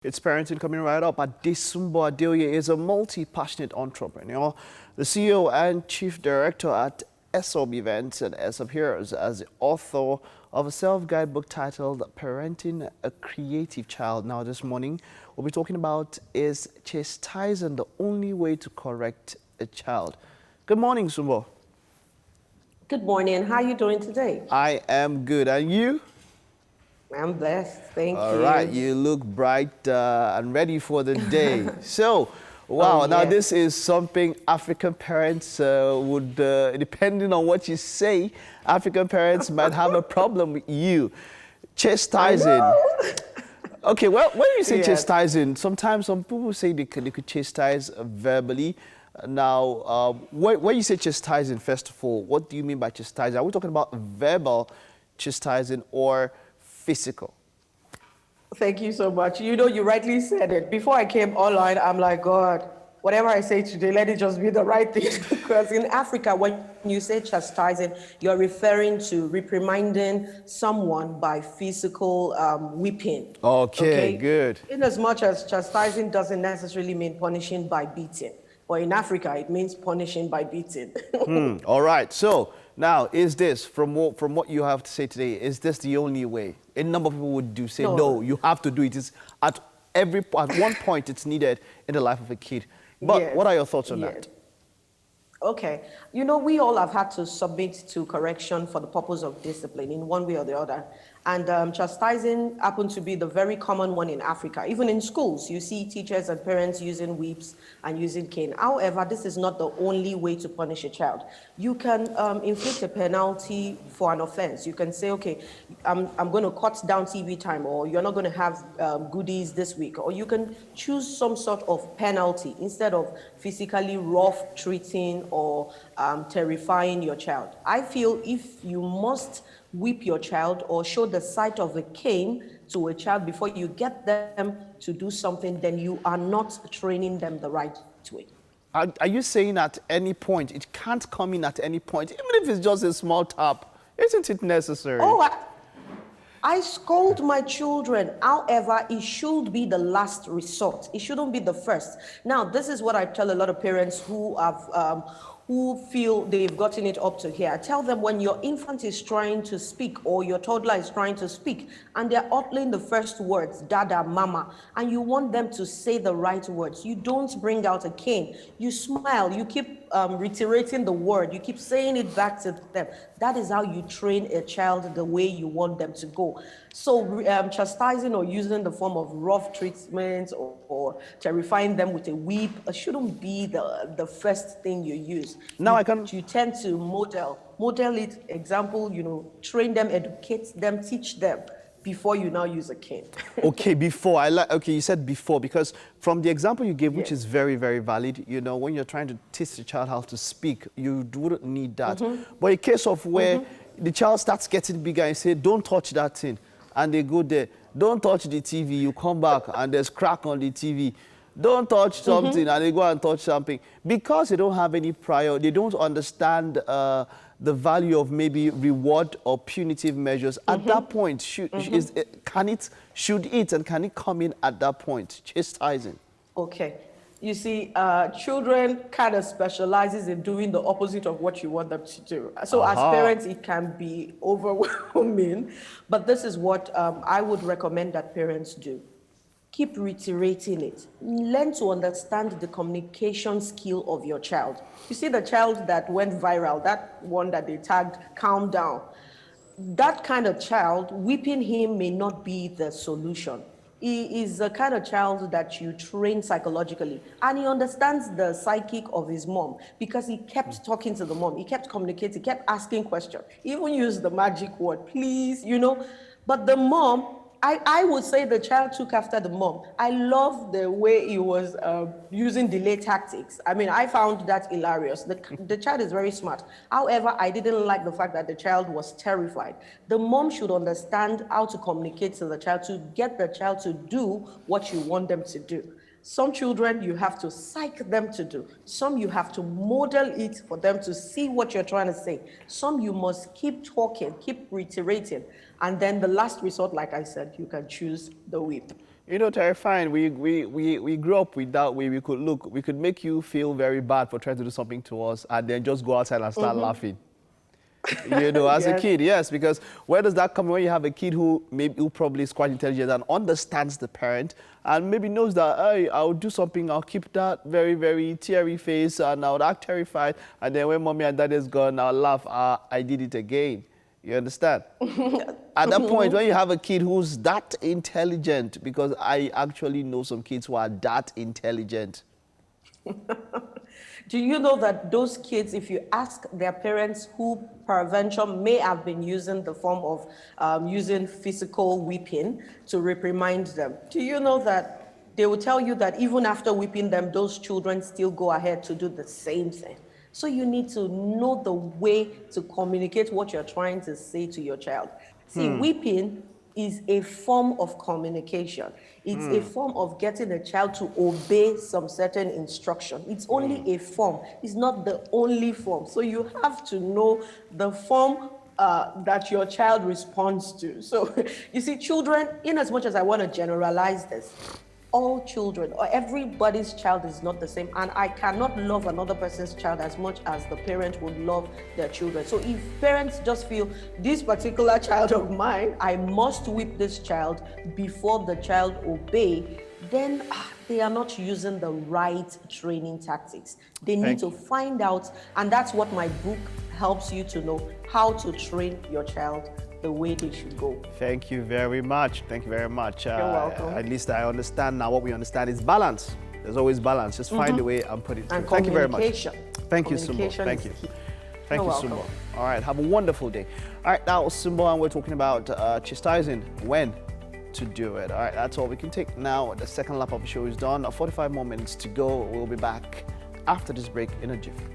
It's parenting coming right up. Adesumbo Adeoye is a multi-passionate entrepreneur, the CEO and Chief Director at ESOB Events and ESOB Heroes, as the author of a self-guidebook titled Parenting a Creative Child. Now this morning, what we're talking about is chastising, the only way to correct a child. Good morning, Sumbo. Good morning. How are you doing today? I am good. And you? I'm blessed. Thank All you. right, you look bright and ready for the day. So, Oh, wow, now yes. this is something African parents would, depending on what you say, African parents might have a problem with you. I Chastising. know. Okay, well, when you say Yes. chastising, sometimes some people say they could chastise verbally. Now, when you say chastising, first of all, what do you mean by chastising? Are we talking about verbal chastising or physical? Thank you so much. You know, you rightly said it. Before I came online, I'm like, God, whatever I say today, let it just be the right thing. Because in Africa, when you say chastising, you're referring to reprimanding someone by physical whipping. Okay, good. In as much as chastising doesn't necessarily mean punishing by beating. But in Africa, it means punishing by beating. All right. So now, is this from what you have to say today? Is this the only way? A number of people would say No. no. You have to do it. It's at one point it's needed in the life of a kid. But Yes. what are your thoughts on Yes. that? Okay. You know, we all have had to submit to correction for the purpose of discipline in one way or the other. And chastising happened to be the very common one in Africa. Even in schools, you see teachers and parents using whips and using cane. However, this is not the only way to punish a child. You can inflict a penalty for an offense. You can say, okay, I'm going to cut down TV time, or you're not going to have goodies this week. Or you can choose some sort of penalty instead of physically rough treating or terrifying your child. I feel if you must whip your child or show the sight of a cane to a child before you get them to do something, then you are not training them the right way. Are you saying at any point it can't come in at any point, even if it's just a small tap? Isn't it necessary? Oh, I scold my children. However, it should be the last resort. It shouldn't be the first. Now, this is what I tell a lot of parents who feel they've gotten it up to here. I tell them, when your infant is trying to speak or your toddler is trying to speak and they're uttering the first words, dada, mama, and you want them to say the right words, you don't bring out a cane. You smile, you keep reiterating the word, you keep saying it back to them. That is how you train a child the way you want them to go. So chastising or using the form of rough treatment or terrifying them with a whip shouldn't be the first thing you use. Now You tend to model it, example, train them, educate them, teach them before you now use a cane. Okay, before. Okay, you said before, because from the example you gave, which Yes. is very, very valid, when you're trying to teach the child how to speak, you wouldn't need that. But a case of where the child starts getting bigger and say, don't touch that thing, and they go there, don't touch the TV, you come back and there's crack on the TV. Don't touch something, and they go and touch something. Because they don't have any prior, they don't understand the value of maybe reward or punitive measures. At that point, should it and can it come in at that point, chastising? Okay. You see, children kind of specializes in doing the opposite of what you want them to do. So as parents, it can be overwhelming, but this is what I would recommend that parents do. Keep reiterating it. Learn to understand the communication skill of your child. You see the child that went viral, that one that they tagged, calm down. That kind of child, whipping him may not be the solution. He is the kind of child that you train psychologically, and he understands the psychic of his mom because he kept talking to the mom, he kept communicating, he kept asking questions, he even used the magic word, please, But the mom, I would say the child took after the mom. I love the way he was using delay tactics. I mean, I found that hilarious. The child is very smart. However, I didn't like the fact that the child was terrified. The mom should understand how to communicate to the child to get the child to do what you want them to do. Some children you have to psych them to do. Some you have to model it for them to see what you're trying to say. Some you must keep talking, keep reiterating. And then the last resort, like I said, you can choose the whip. You know, terrifying. We grew up with that way. We could make you feel very bad for trying to do something to us and then just go outside and start laughing. You know, as a Yes. kid, yes, because where does that come when you have a kid who probably is quite intelligent and understands the parent and maybe knows that, hey, I'll do something, I'll keep that very, very teary face and I'll act terrified, and then when mommy and daddy is gone, I'll laugh, I did it again. You understand? At that point, when you have a kid who's that intelligent, because I actually know some kids who are that intelligent. Do you know that those kids, if you ask their parents who peradventure may have been using the form of using physical whipping to reprimand them, do you know that they will tell you that even after whipping them, those children still go ahead to do the same thing? So you need to know the way to communicate what you're trying to say to your child. See, whipping is a form of communication. It's a form of getting a child to obey some certain instruction. It's only a form. It's not the only form. So you have to know the form that your child responds to. So you see, children, in as much as I want to generalize this, all children or everybody's child is not the same, and I cannot love another person's child as much as the parent would love their children. So if parents just feel this particular child of mine, I must whip this child before the child obey, then they are not using the right training tactics. They need to find out, and that's what my book helps you to know, how to train your child the way they should go. Thank you very much. Thank you very much. You're welcome. At least I understand now. What we understand is balance. There's always balance. Just find a way and put it through. Thank you very much. Thank you, Sumbo. Thank you. Thank you, Sumbo. All right, have a wonderful day. All right, that was Sumbo, and we're talking about chastising, when to do it. All right, that's all we can take now. The second lap of the show is done. 45 more minutes to go. We'll be back after this break in a jiffy.